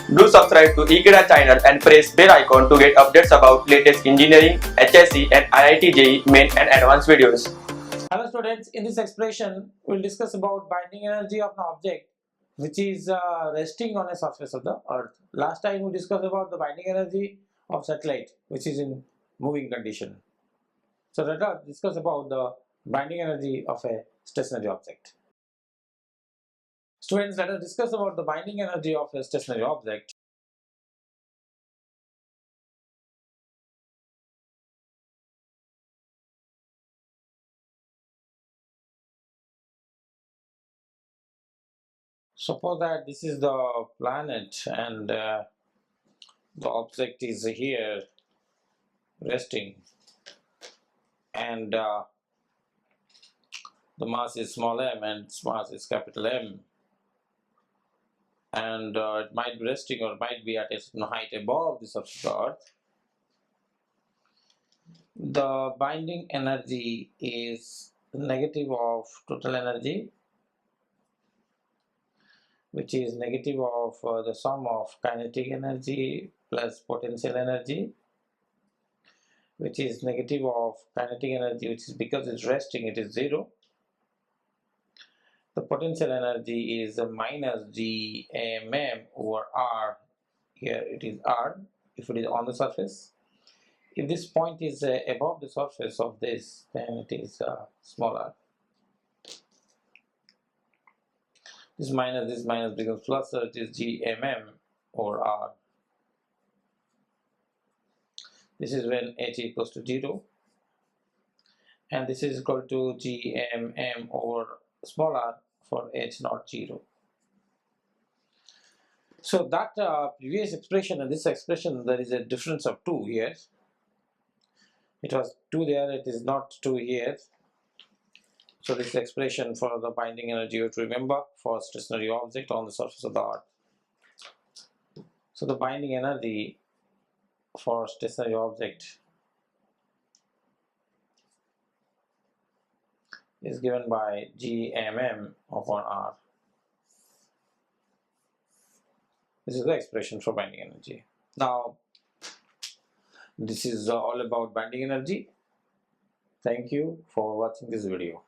Do subscribe to Ekeeda channel and press bell icon to get updates about latest engineering, HSC and IIT JEE main and advanced videos. Hello students, in this expression we will discuss about binding energy of an object which is resting on a surface of the earth. Last time we discussed about the binding energy of satellite which is in moving condition. So let us discuss about the binding energy of a stationary object. Students, let us discuss about the binding energy of a stationary object. Suppose that this is the planet and the object is here resting, and the mass is small m and its mass is capital M, and it might be resting or might be at a certain height above the surface of the earth. The binding energy is negative of total energy, which is negative of the sum of kinetic energy plus potential energy, which is negative of kinetic energy, which is because it's resting, it is 0. The potential energy is minus Gmm over R. Here it is R if it is on the surface. If this point is above the surface of this, then it is smaller. This minus becomes plus, so it is Gmm over R. This is when H equals to 0, and this is equal to Gmm over small r for H not 0. So that previous expression and this expression, there is a difference of 2 here. It was 2 there, it is not 2 here. So this expression for the binding energy you have to remember for stationary object on the surface of the earth. So the binding energy for stationary object is given by Gmm upon R. This is the expression for binding energy. Now, this is all about binding energy. Thank you for watching this video.